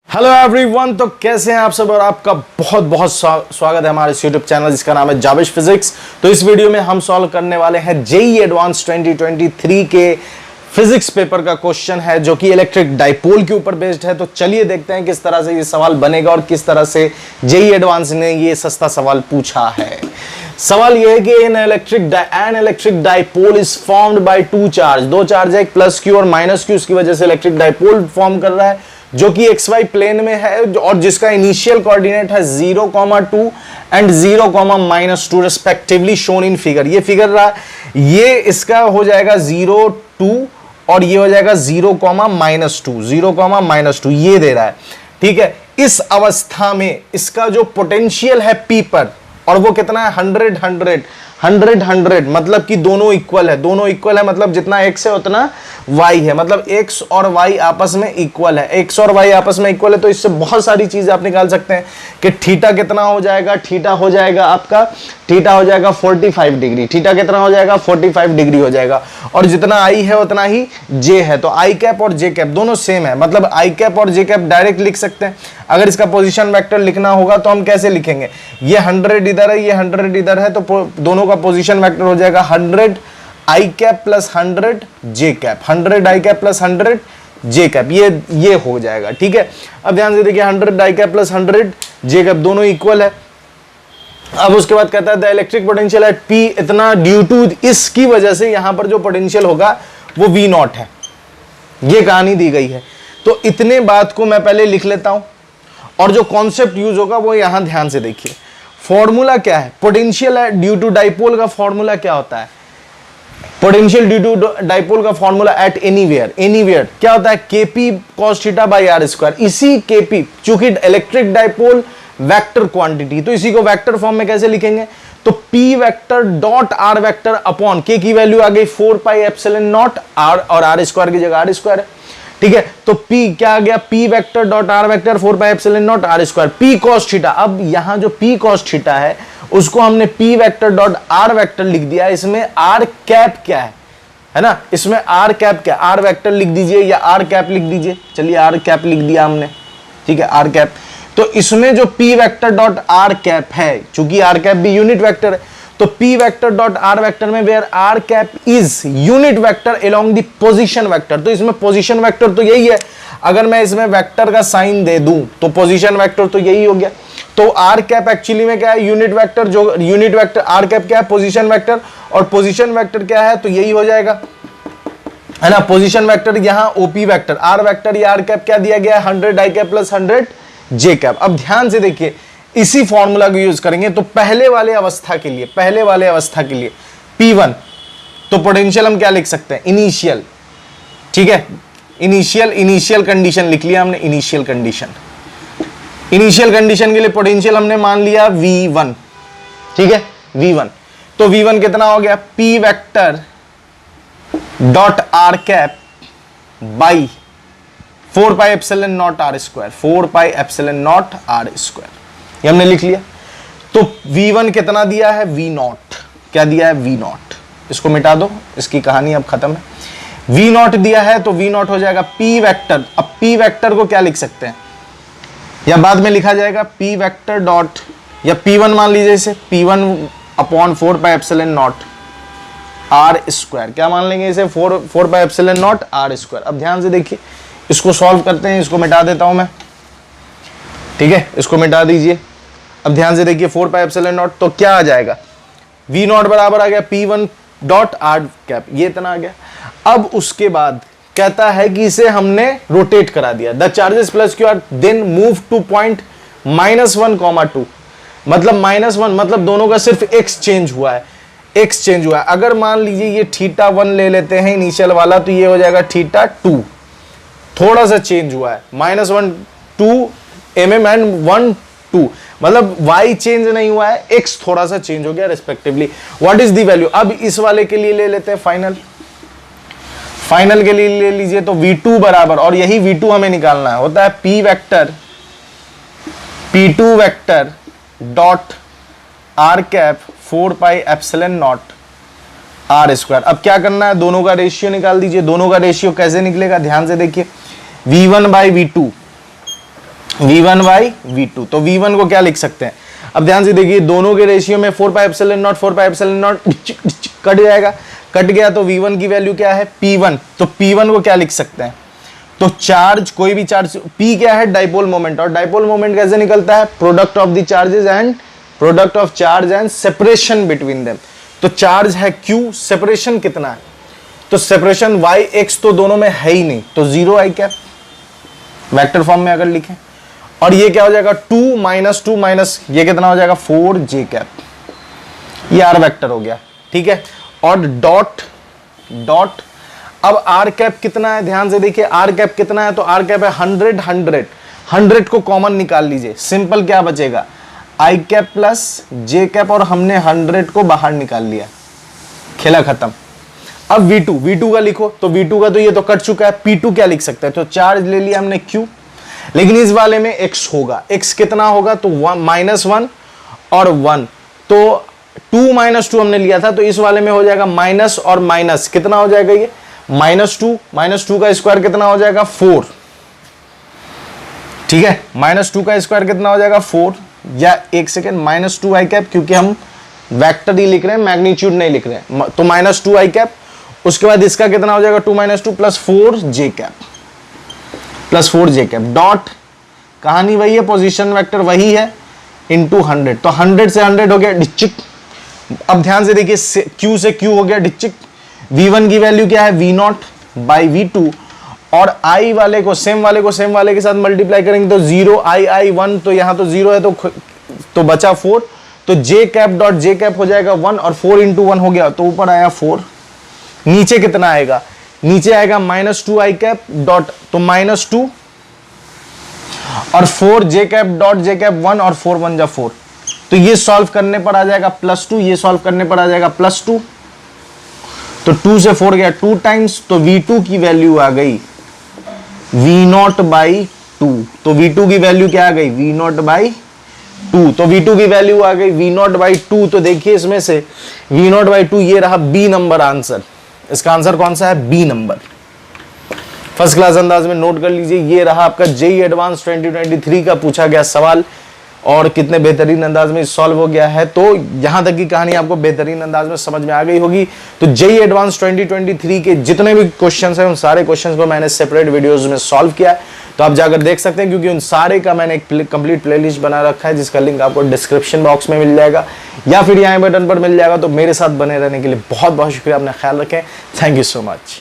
Hello everyone, तो कैसे हैं आप सब और आपका बहुत बहुत स्वागत है हमारे यूट्यूब चैनल जिसका नाम है जाबिश फिजिक्स। तो इस वीडियो में हम सॉल्व करने वाले हैं जेईई एडवांस 2023 के फिजिक्स पेपर का क्वेश्चन है जो कि इलेक्ट्रिक डाइपोल के ऊपर बेस्ड है। तो चलिए देखते हैं किस तरह से ये सवाल बनेगा और किस तरह से जेईई एडवांस ने ये सस्ता सवाल पूछा है। सवाल यह है कि an electric dipole is formed by two charge, दो चार्ज है, एक प्लस क्यू और माइनस क्यू, उसकी वजह से इलेक्ट्रिक डाइपोल फॉर्म कर रहा है जो कि XY प्लेन में है और जिसका इनिशियल कोऑर्डिनेट है 0,2 and 0,-2 respectively shown in figure. ये फिगर रहा, ये इसका हो जाएगा 0,2 और ये हो जाएगा 0,-2, 0,-2 ये दे रहा है। ठीक है, इस अवस्था में इसका जो पोटेंशियल है P पर, और वो कितना है 100 मतलब कि दोनों इक्वल है, दोनों इक्वल है मतलब जितना x है उतना y है, मतलब x और y आपस में इक्वल है, x और y आपस में इक्वल है। तो इससे बहुत सारी चीजें आप निकाल सकते हैं कि थीटा कितना हो जाएगा, थीटा हो जाएगा आपका, थीटा हो जाएगा 45 डिग्री, थीटा कितना हो जाएगा 45 डिग्री हो जाएगा, और जितना i है उतना ही j है। तो i कैप और j कैप दोनों सेम है, मतलब i कैप और j कैप डायरेक्ट लिख सकते हैं। अगर इसका पोजीशन वेक्टर लिखना होगा तो हम कैसे लिखेंगे, ये 100 इधर है, ये 100 इधर है, तो दोनों का पोजीशन वेक्टर हो जाएगा 100 i cap plus 100 j cap, 100 i cap plus 100 j cap, ये हो जाएगा। ठीक है, अब ध्यान से देखिए 100 i cap plus 100 j cap दोनों इक्वल है। अब उसके बाद कहता है the electric potential at P इतना ड्यू टू, इसकी वजह से यहां पर जो पोटेंशियल होगा वो V0 है, ये कहानी दी गई है। तो इतने बात को मैं पहले लिख लेता हूं और जो कॉन्सेप्ट यूज होगा वो यहां ध्यान से देखिए। फॉर्मूला क्या है, पोटेंशियल है ड्यू टू डाइपोल का फॉर्मूला क्या होता है, पोटेंशियल ड्यू टू डाइपोल का फॉर्मूला एट एनीवेयर क्या होता है, Kp cos theta by r square. इसी Kp, चूंकि इलेक्ट्रिक डाइपोल वेक्टर क्वांटिटी, तो इसी को वेक्टर फॉर्म में कैसे लिखेंगे, तो P vector dot R vector upon K की वैल्यू आ गई 4 पाई एप्सिलॉन नॉट R, और R स्क्वायर की जगह R स्क्वायर है। ठीक है, तो P क्या आ गया, P vector dot R vector 4 pi epsilon not R square, P cos theta. अब यहां जो P cos थीटा है उसको हमने P vector dot R vector लिख दिया। इसमें R कैप क्या है ना, इसमें R कैप क्या, R वेक्टर लिख दीजिए या R कैप लिख दीजिए। चलिए R कैप लिख दिया हमने, ठीक है, R कैप। तो इसमें जो P vector dot R cap है, चूंकि R कैप भी यूनिट वेक्टर है, तो P vector dot R vector में where R cap is unit vector along the position vector, तो इसमें पोजीशन वेक्टर तो यही है। अगर मैं इसमें वेक्टर का साइन दे दूं तो पोजीशन वेक्टर तो यही हो गया। तो R कैप एक्चुअली में क्या है, यूनिट वेक्टर, जो यूनिट वेक्टर R कैप क्या है, पोजीशन वेक्टर, और पोजीशन वेक्टर क्या है, तो यही हो जाएगा, है ना। पोजीशन वेक्टर यहां OP वेक्टर, R वेक्टर या R कैप क्या दिया गया है, 100 i cap plus 100 j cap. अब ध्यान से देखिए, इसी फॉर्मूला को यूज करेंगे। तो पहले वाले अवस्था के लिए P1, तो पोटेंशियल हम क्या लिख सकते हैं, इनिशियल। ठीक है, इनिशियल कंडीशन लिख लिया हमने, इनिशियल कंडीशन के लिए पोटेंशियल हमने मान लिया V1। ठीक है, V1, तो V1 कितना हो गया, P vector dot R cap by 4 pi epsilon not R square, 4 pi epsilon not R square, ये हमने लिख लिया। तो V1 कितना दिया है, V0, क्या दिया है, V0। इसको मिटा दो, इसकी कहानी अब खत्म है। V0 दिया है तो V0 हो जाएगा P वेक्टर। अब P वेक्टर को क्या लिख सकते हैं, या बाद में लिखा जाएगा P वेक्टर डॉट, या P1 मान लीजिए इसे, P1 upon 4 pi epsilon not R square, क्या मान लेंगे इसे, 4 pi epsilon not R square. अब ध्यान से देखिए, इसको सॉल्व करते हैं, इसको मिटा देता हूं मैं। ठीक है, इसको मिटा दीजिए। अब ध्यान से देखिए 4 पाई एप्सिलॉन नॉट, तो क्या आ जाएगा, V0 बराबर आ गया P1 डॉट R कैप, ये इतना आ गया। अब उसके बाद कहता है कि इसे हमने रोटेट करा दिया, the charges plus q are then move to point -1,2, मतलब -1 मतलब दोनों का सिर्फ x चेंज हुआ है, अगर मान लीजिए ये θ1 ले लेते हैं इनिशियल वाला, तो ये हो जाएगा θ2, थोड़ा सा चेंज हुआ है, -1 2 mm एंड 1 2, मतलब y चेंज नहीं हुआ है, x थोड़ा सा चेंज हो गया respectively. What is the value, अब इस वाले के लिए ले लेते हैं फाइनल के लिए ले लीजिए। तो V2 बराबर, और यही V2 हमें निकालना है, होता है P vector P2 vector dot R cap 4 pi epsilon not R square. अब क्या करना है, दोनों का रेशियो निकाल दीजिए। दोनों का रेशियो कैसे निकलेगा, ध्यान से देखिए, V1 by V2 V1 by V2। तो V1 को क्या लिख सकते हैं, अब ध्यान से देखिए दोनों के रेशियो में 4 pi epsilon not 4 pi epsilon not cut जाएगा, कट गया तो V1 की वैल्यू क्या है P1। तो P1 को क्या लिख सकते हैं, तो चार्ज, कोई भी चार्ज, P क्या है डाइपोल मोमेंट, और डाइपोल मोमेंट कैसे निकलता है, product of the charges and product of charge and separation between them. तो चार्ज है Q, सेपरेशन कितना है, तो सेपरेशन y x तो दोनों में है ही नहीं, तो 0 i कैप वेक्टर फॉर्म में अगर लिखें, और ये क्या हो जाएगा 2 माइनस ये कितना हो जाएगा 4 j कैप, ये r वेक्टर हो गया, ठीक है। और डॉट डॉट, अब r कैप कितना है, ध्यान से देखिए r कैप कितना है, तो r कैप है 100 को कॉमन निकाल लीजिए, सिंपल क्या बचेगा i cap plus j cap, और हमने 100 को बाहर निकाल लिया, खेला खत्म। अब V2 का लिखो, तो V2 का तो ये तो कट चुका है, P2 क्या लिख सकते हैं, तो चार्ज ले लिया हमने Q, लेकिन इस वाले में x होगा, x कितना होगा, तो -1 और 1, तो 2 - 2 हमने लिया था, तो इस वाले में हो जाएगा माइनस और माइनस, कितना हो जाएगा ये -2 का स्क्वायर कितना हो जाएगा 4, ठीक है। -2 का स्क्वायर कितना हो जाएगा 4, या एक सेकेंड -2 i कैप, क्योंकि हम वेक्टर ही लिख रहे हैं, मैग्नीट्यूड नहीं लिख रहे हैं, तो -2 i कैप, उसके बाद इसका कितना हो जाएगा 2 - 2 प्लस 4 j कैप, डॉट, कहानी वही है, पोजीशन वेक्टर वही है, इनटू 100, तो 100 से 100 हो गया डिचिक। अब ध्यान से देखिए Q से Q हो गया डिचिक, V1 की वैल्यू क्या है V0 बाई V2, और I वाले को सेम वाले के साथ मल्टीप्लाई करेंगे तो 0 I 1, तो यहां तो 0 है तो बचा 4, तो j cap dot j cap हो जाएगा 1, और 4 × 1 हो गया, तो ऊपर आया 4, नीचे कितना आएगा, नीचे आएगा -2 i कैप डॉट, तो -2 और 4 j cap dot j cap 1, और 4 1 जा 4, तो ये सॉल्व करने पर आ जाएगा +2, ये सॉल्व करने पर आ जाएगा +2, तो 2 से 4 गया 2 टाइम्स, तो V2 की वैल्यू आ गई V0 बाई 2, तो V2 की वैल्यू क्या आ गई V0 बाई 2, तो V2 की वैल्यू आ गई V0 बाई 2, तो देखिए इसमें से V0 बाई 2 ये रहा B नंबर आंसर, इसका आंसर कौन सा है B नंबर। फर्स्ट क्लास अंदाज में नोट कर लीजिए, ये रहा आपका जेईई एडवांस 2023 का पूछा गया सवाल, और कितने बेहतरीन अंदाज में सॉल्व हो गया है। तो यहां तक की कहानी आपको बेहतरीन अंदाज में समझ में आ गई होगी। तो जेईई एडवांस 2023 के जितने भी क्वेश्चंस हैं उन सारे क्वेश्चंस को मैंने सेपरेट वीडियोस में सॉल्व किया है, तो आप जाकर देख सकते हैं, क्योंकि उन सारे का मैंने एक कंप्लीट प्लेलिस्ट बना रखा है, जिसका लिंक आपको डिस्क्रिप्शन बॉक्स में मिल जाएगा या फिर यहाँ बटन पर मिल जाएगा। तो मेरे साथ बने रहने के लिए बहुत बहुत शुक्रिया, अपना ख्याल रखें, थैंक यू सो मच।